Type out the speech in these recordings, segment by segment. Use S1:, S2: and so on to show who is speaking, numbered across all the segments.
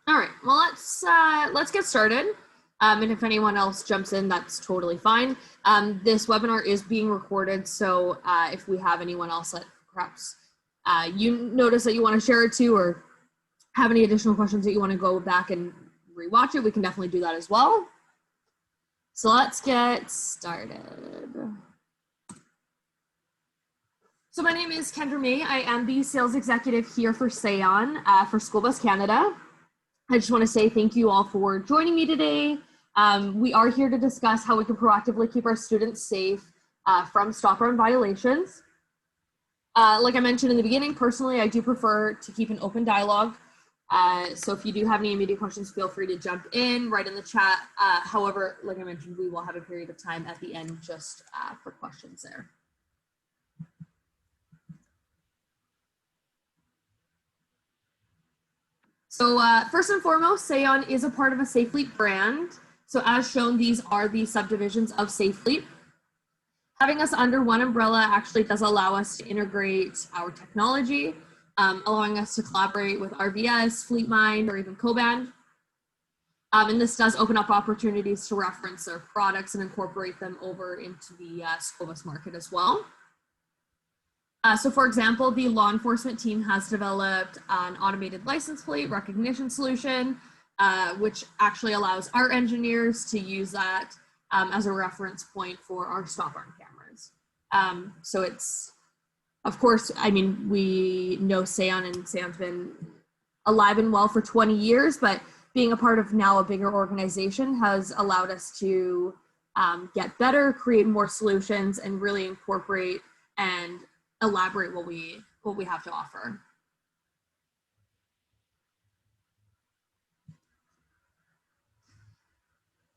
S1: All right, well, let's get started. And if anyone else jumps in, that's totally fine. This webinar is being recorded, so if we have anyone else that perhaps you notice that you want to share it to, or have any additional questions that you want to go back and rewatch it, we can definitely do that as well. So let's get started. So my name is Kendra May. I am the sales executive here for Sayon for School Bus Canada. I just want to say thank you all for joining me today. We are here to discuss how we can proactively keep our students safe from stop-arm violations. Like I mentioned in the beginning, personally, I do prefer to keep an open dialogue. So if you do have any immediate questions, feel free to jump in, write in the chat. However, like I mentioned, we will have a period of time at the end just for questions there. So first and foremost, Sayon is a part of a Safe Fleet brand. So as shown, these are the subdivisions of Safe Fleet. Having us under one umbrella actually does allow us to integrate our technology, allowing us to collaborate with RVS, FleetMind, or even Coband. And this does open up opportunities to reference their products and incorporate them over into the school bus market as well. So for example, the law enforcement team has developed an automated license plate recognition solution, which actually allows our engineers to use that as a reference point for our stop arm cameras. So it's, of course, I mean, we know Sayon, and Sayon's been alive and well for 20 years, but being a part of now a bigger organization has allowed us to get better, create more solutions, and really incorporate and elaborate what we have to offer.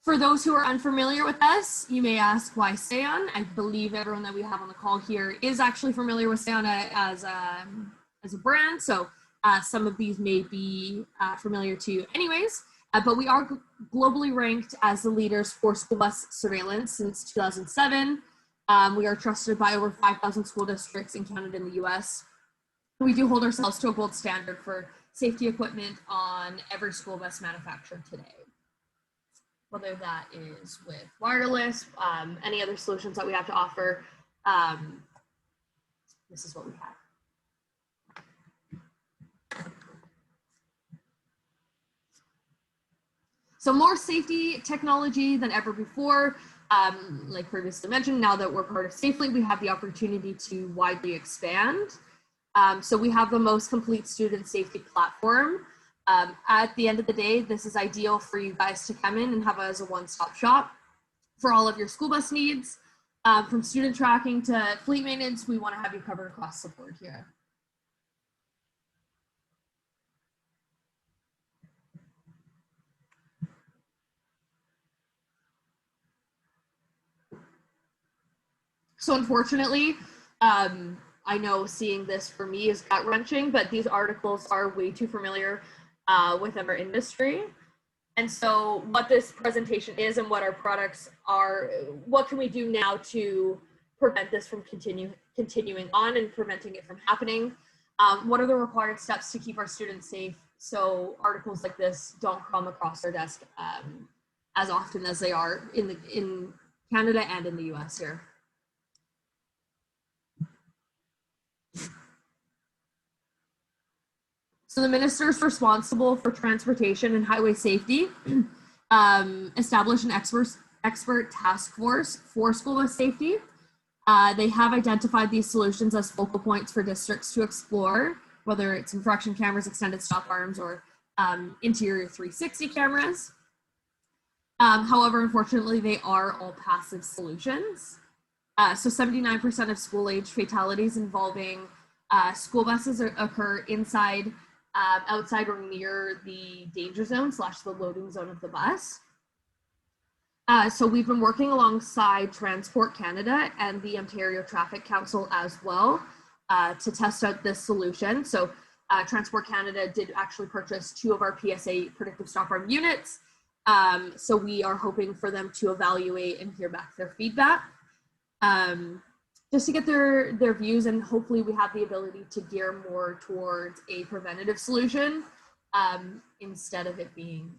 S1: For those who are unfamiliar with us, you may ask, why Sayon? I believe everyone that we have on the call here is actually familiar with Sayon as a brand, so some of these may be familiar to you anyways, but we are globally ranked as the leaders for school bus surveillance since 2007. We are trusted by over 5,000 school districts in Canada and the US. We do hold ourselves to a gold standard for safety equipment on every school bus manufactured today. Whether that is with wireless, any other solutions that we have to offer, this is what we have. So more safety technology than ever before. Like previously mentioned, now that we're part of Safe Fleet, we have the opportunity to widely expand. So we have the most complete student safety platform. At the end of the day, this is ideal for you guys to come in and have as a one-stop shop for all of your school bus needs. From student tracking to fleet maintenance, we want to have you covered across the board here. So unfortunately, I know seeing this for me is gut-wrenching, but these articles are way too familiar with our industry. And so what this presentation is and what our products are, what can we do now to prevent this from continuing on and preventing it from happening? What are the required steps to keep our students safe so articles like this don't come across our desk as often as they are in Canada and in the US here? So the ministers responsible for transportation and highway safety established an expert task force for school bus safety. They have identified these solutions as focal points for districts to explore, whether it's infraction cameras, extended stop arms, or interior 360 cameras. However, unfortunately, they are all passive solutions. So 79% of school-age fatalities involving school buses occur inside, outside, or near the danger zone / the loading zone of the bus. So we've been working alongside Transport Canada and the Ontario Traffic Council as well to test out this solution. So Transport Canada did actually purchase 2 of our PSA predictive stop arm units. So we are hoping for them to evaluate and hear back their feedback. Just to get their views, and hopefully we have the ability to gear more towards a preventative solution instead of it being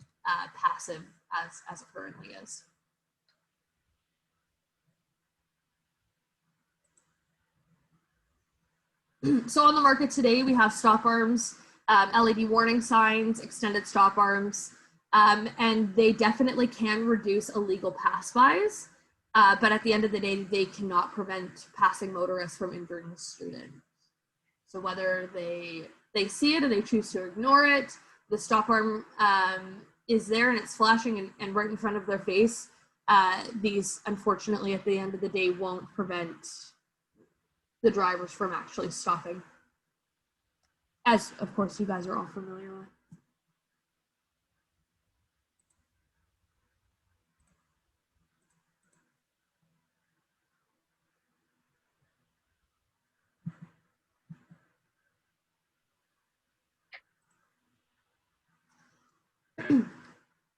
S1: passive as it currently is. So on the market today, we have stop arms, LED warning signs, extended stop arms, and they definitely can reduce illegal pass-bys, but at the end of the day, they cannot prevent passing motorists from injuring the student. So whether they see it or they choose to ignore it, the stop arm is there and it's flashing and right in front of their face. These, unfortunately, at the end of the day, won't prevent the drivers from actually stopping, as of course you guys are all familiar with.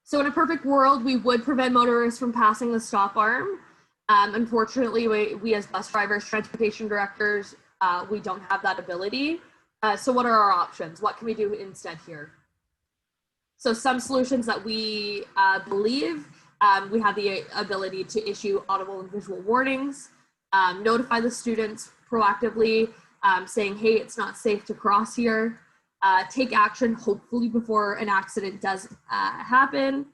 S1: So in a perfect world, we would prevent motorists from passing the stop arm. Unfortunately, we as bus drivers, transportation directors, we don't have that ability. So what are our options? What can we do instead here? So some solutions that we believe, we have the ability to issue audible and visual warnings, notify the students proactively, saying, hey, it's not safe to cross here. Take action, hopefully before an accident does happen,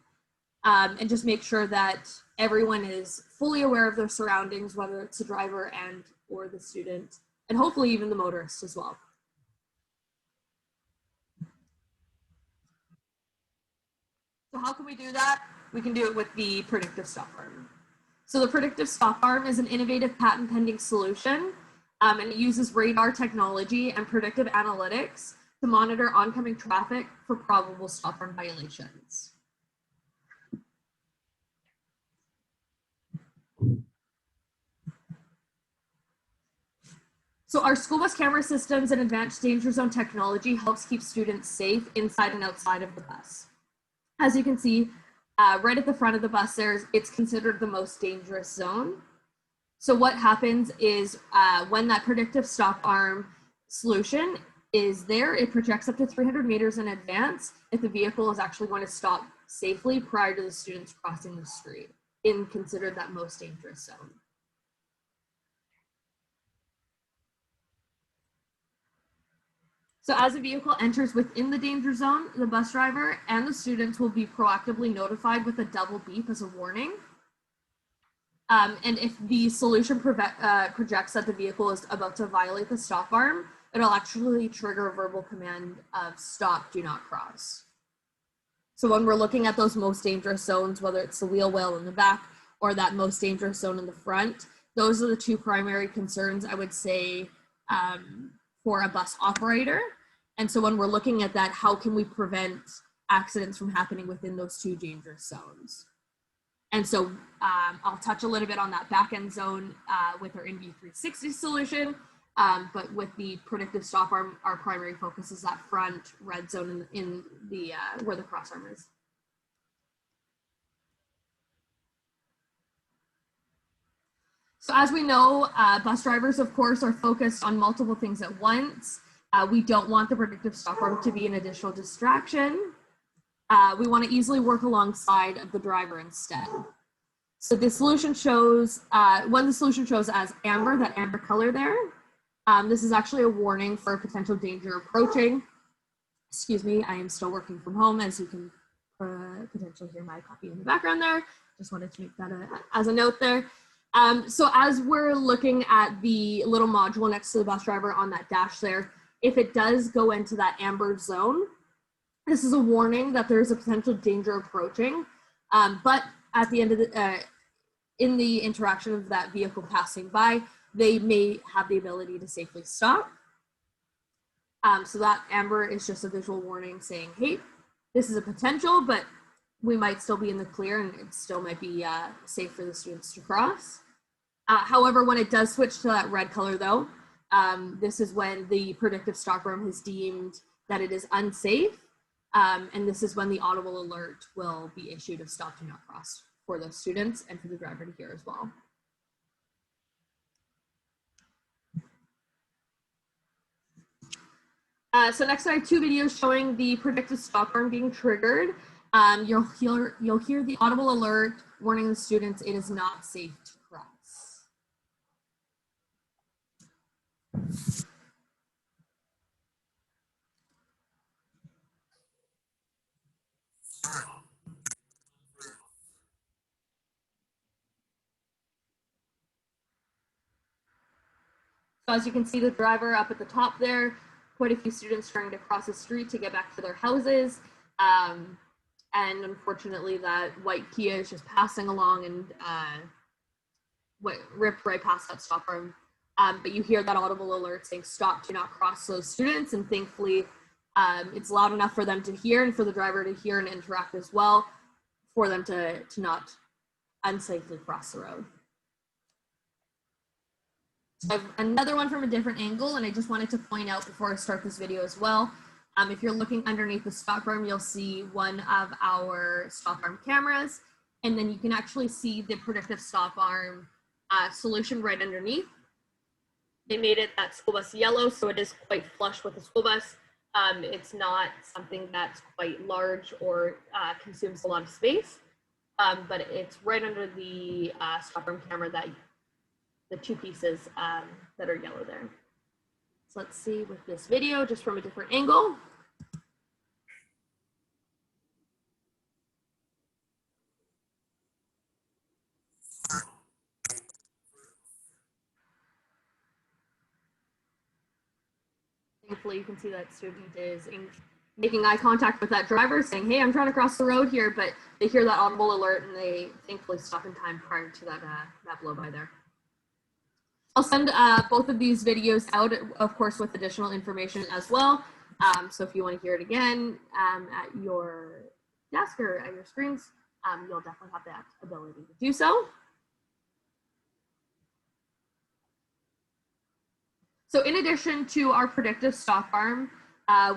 S1: and just make sure that everyone is fully aware of their surroundings, whether it's the driver and or the student, and hopefully even the motorist as well. So how can we do that? We can do it with the predictive stop arm. So the predictive stop arm is an innovative patent pending solution, and it uses radar technology and predictive analytics to monitor oncoming traffic for probable stop arm violations. So our school bus camera systems and advanced danger zone technology helps keep students safe inside and outside of the bus. As you can see, right at the front of the bus it's considered the most dangerous zone. So what happens is when that predictive stop arm solution is there, it projects up to 300 meters in advance if the vehicle is actually going to stop safely prior to the students crossing the street in considered that most dangerous zone. So as a vehicle enters within the danger zone, the bus driver and the students will be proactively notified with a double beep as a warning. And if the solution projects that the vehicle is about to violate the stop arm, it'll actually trigger a verbal command of stop, do not cross. So when we're looking at those most dangerous zones, whether it's the wheel well in the back or that most dangerous zone in the front, those are the two primary concerns I would say for a bus operator. And so when we're looking at that, how can we prevent accidents from happening within those two dangerous zones? And so I'll touch a little bit on that back end zone with our NV360 solution, but with the predictive stop arm, our primary focus is that front red zone in the where the cross arm is. So as we know, bus drivers, of course, are focused on multiple things at once. We don't want the predictive stop arm to be an additional distraction. We want to easily work alongside of the driver instead. So the solution shows, when the solution shows as amber, that amber color there, this is actually a warning for potential danger approaching. Excuse me, I am still working from home, as you can potentially hear my copy in the background there. Just wanted to make that as a note there. So as we're looking at the little module next to the bus driver on that dash there, if it does go into that amber zone, this is a warning that there is a potential danger approaching, but at the end of the, in the interaction of that vehicle passing by, they may have the ability to safely stop. So that amber is just a visual warning saying, hey, this is a potential, but we might still be in the clear and it still might be safe for the students to cross. However, when it does switch to that red color though, this is when the predictive stop arm has deemed that it is unsafe. And this is when the audible alert will be issued of stop, do not cross for those students and for the driver to hear as well. So next I have 2 videos showing the predictive stop arm being triggered. You'll hear the audible alert warning the students it is not safe to cross. So as you can see, the driver up at the top there, quite a few students trying to cross the street to get back to their houses. And unfortunately, that white Kia is just passing along and ripped right past that stop arm. But you hear that audible alert saying, stop, do not cross those students. And thankfully, it's loud enough for them to hear and for the driver to hear and interact as well for them to not unsafely cross the road. So I have another one from a different angle, and I just wanted to point out before I start this video as well, if you're looking underneath the stop arm, you'll see one of our stop arm cameras, and then you can actually see the predictive stop arm solution right underneath. They made it that school bus yellow, so it is quite flush with the school bus. It's not something that's quite large or consumes a lot of space, but it's right under the stop arm camera, that the 2 pieces that are yellow there. So let's see with this video, just from a different angle. Hopefully you can see that student is making eye contact with that driver saying, hey, I'm trying to cross the road here, but they hear that audible alert and they thankfully stop in time prior to that blow by there. I'll send both of these videos out, of course, with additional information as well. So if you want to hear it again at your desk or at your screens, you'll definitely have that ability to do so. So in addition to our predictive stop arm,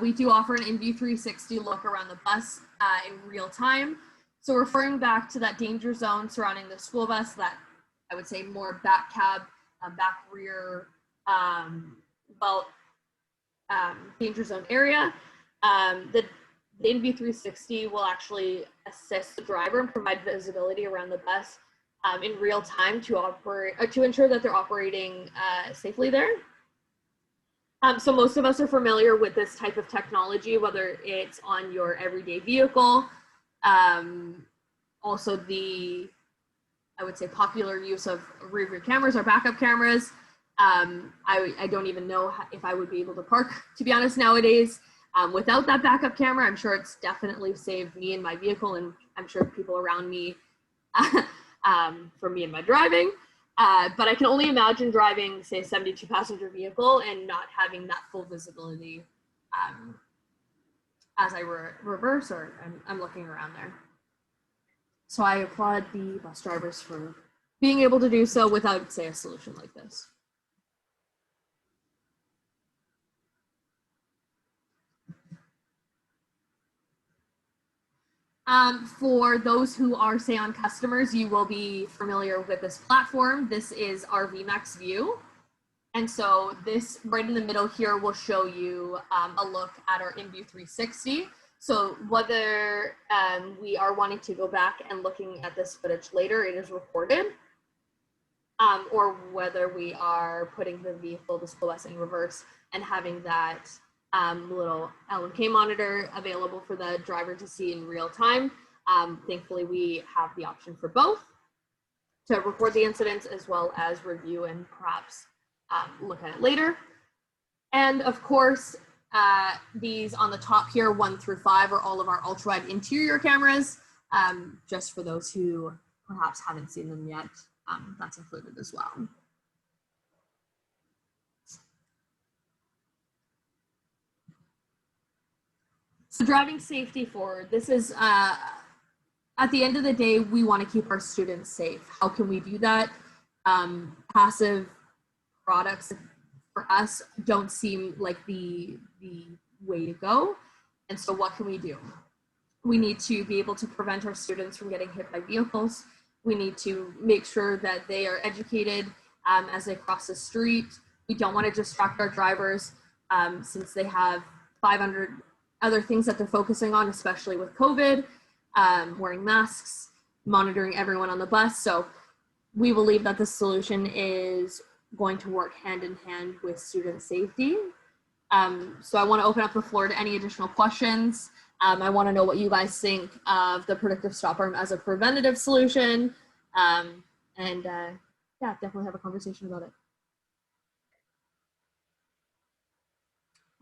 S1: we do offer an in-view 360 look around the bus in real time. So referring back to that danger zone surrounding the school bus, that I would say more back cab, back rear, danger zone area, the in-view 360 will actually assist the driver and provide visibility around the bus in real time to ensure that they're operating safely there. So most of us are familiar with this type of technology, whether it's on your everyday vehicle, also the, I would say, popular use of rear view cameras or backup cameras. I don't even know if I would be able to park, to be honest, nowadays without that backup camera. I'm sure it's definitely saved me and my vehicle, and I'm sure people around me for me and my driving. But I can only imagine driving, say, a 72 passenger vehicle and not having that full visibility as I reverse or I'm looking around there. So I applaud the bus drivers for being able to do so without, say, a solution like this. For those who are, say, on customers, you will be familiar with this platform. This is our VMAX view. And so this right in the middle here will show you a look at our in-view 360. So whether we are wanting to go back and looking at this footage later, it is recorded, or whether we are putting the vehicle, the school bus, in reverse and having that little LMK monitor available for the driver to see in real time. Thankfully, we have the option for both to record the incidents as well as review and perhaps look at it later. And of course, these on the top here, 1 through 5, are all of our ultra-wide interior cameras. Just for those who perhaps haven't seen them yet, that's included as well. So driving safety forward, this is, at the end of the day, we want to keep our students safe. How can we do that? Passive products for us don't seem like the way to go. And so what can we do? We need to be able to prevent our students from getting hit by vehicles. We need to make sure that they are educated as they cross the street. We don't want to distract our drivers since they have 500 other things that they're focusing on, especially with COVID, wearing masks, monitoring everyone on the bus. So we believe that the solution is going to work hand in hand with student safety. So I want to open up the floor to any additional questions. I want to know what you guys think of the predictive stop arm as a preventative solution. Yeah, definitely have a conversation about it.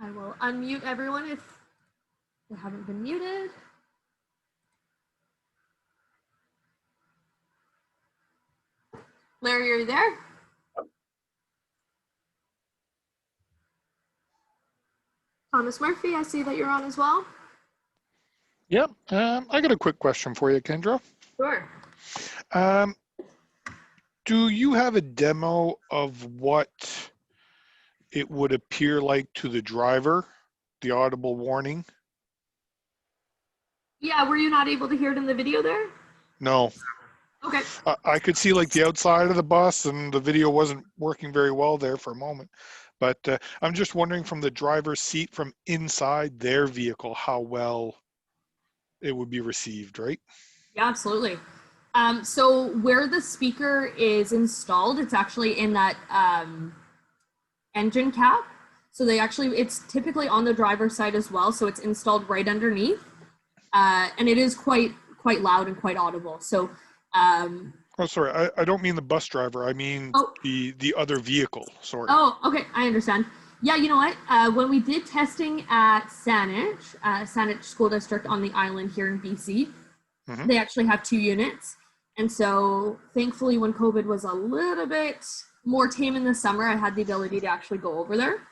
S1: I will unmute everyone if they haven't been muted. Larry, are you there? Thomas Murphy, I see that you're on as well.
S2: Yep. I got a quick question for you, Kendra.
S1: Sure.
S2: Do you have a demo of what it would appear like to the driver, the audible warning?
S1: Yeah, were you not able to hear it in the video there?
S2: No.
S1: Okay.
S2: I could see like the outside of the bus, and the video wasn't working very well there for a moment. But I'm just wondering from the driver's seat from inside their vehicle, how well it would be received, right?
S1: Yeah, absolutely. So where the speaker is installed, it's actually in that engine cap. So it's typically on the driver's side as well. So it's installed right underneath. And it is quite loud and quite audible. So
S2: oh, sorry, I don't mean the bus driver. I mean the other vehicle, sorry.
S1: Oh, okay, I understand. Yeah, you know what? When we did testing at Saanich School District on the island here in BC, they actually have 2 units. And so thankfully when COVID was a little bit more tame in the summer, I had the ability to actually go over there.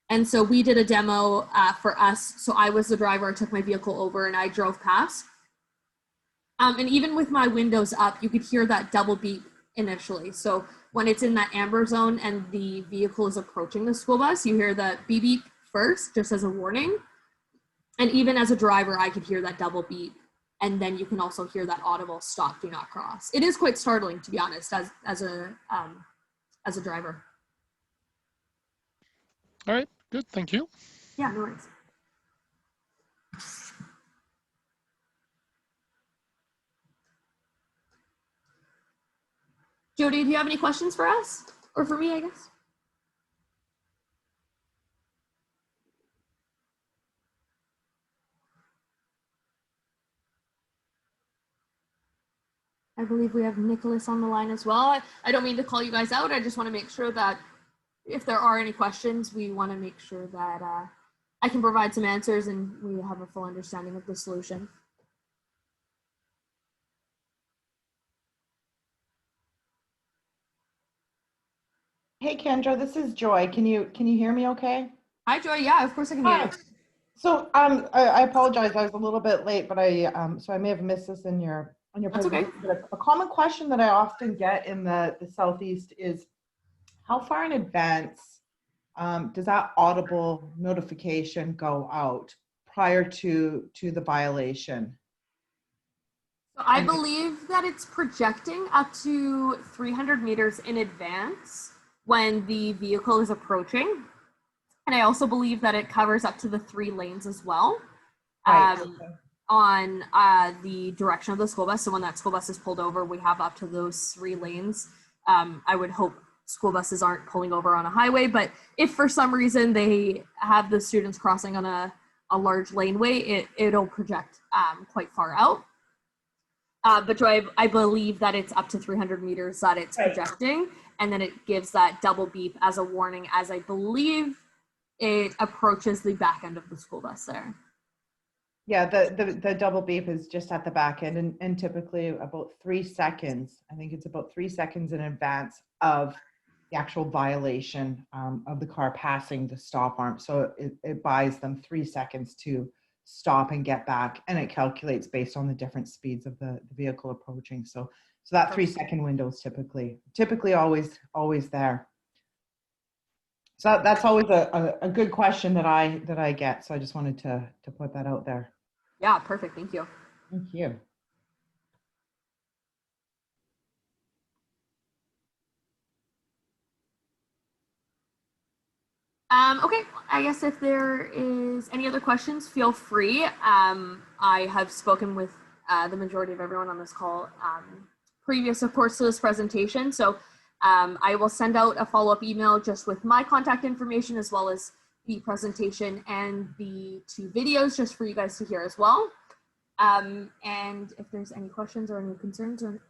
S1: And so we did a demo for us. So I was the driver, I took my vehicle over and I drove past. And even with my windows up, you could hear that double beep initially. So when it's in that amber zone and the vehicle is approaching the school bus, you hear the beep beep first, just as a warning. And even as a driver, I could hear that double beep. And then you can also hear that audible stop, do not cross. It is quite startling, to be honest, as a driver.
S2: All right, good, thank you.
S1: Yeah, no worries. Jody, do you have any questions for us? Or for me, I guess? I believe we have Nicholas on the line as well. I don't mean to call you guys out. I just want to make sure that if there are any questions, we want to make sure that I can provide some answers and we have a full understanding of the solution.
S3: Hey Kendra, this is Joy. Can you hear me okay?
S1: Hi Joy, yeah, of course I can hear you.
S3: So I apologize, I was a little bit late, but so I may have missed this in your presentation.
S1: Okay.
S3: But a common question that I often get in the Southeast is how far in advance does that audible notification go out prior to the violation?
S1: So I believe that it's projecting up to 300 meters in advance when the vehicle is approaching. And I also believe that it covers up to the 3 lanes as well.
S3: Right. Okay.
S1: On the direction of the school bus. So when that school bus is pulled over, we have up to those 3 lanes. I would hope school buses aren't pulling over on a highway, but if for some reason they have the students crossing on a large laneway, it'll project quite far out. But Joy, I believe that it's up to 300 meters that it's projecting, and then it gives that double beep as a warning as I believe it approaches the back end of the school bus there.
S3: Yeah, the double beep is just at the back end and typically about 3 seconds. I think it's about 3 seconds in advance of the actual violation of the car passing the stop arm. So it buys them 3 seconds to stop and get back, and it calculates based on the different speeds of the vehicle approaching. So that 3 second window is typically always there. So that's always a good question that I get. So I just wanted to put that out there.
S1: Yeah, perfect. Thank you.
S3: Thank you.
S1: Okay, I guess if there is any other questions, feel free. I have spoken with the majority of everyone on this call previous, of course, to this presentation. So I will send out a follow-up email just with my contact information as well as the presentation and the 2 videos just for you guys to hear as well. And if there's any questions or any concerns or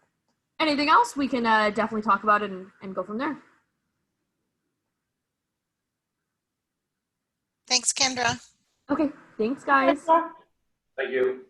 S1: anything else, we can definitely talk about it and go from there.
S4: Thanks, Kendra.
S1: Okay, thanks guys.
S3: Thanks, Laura.
S5: Thank you.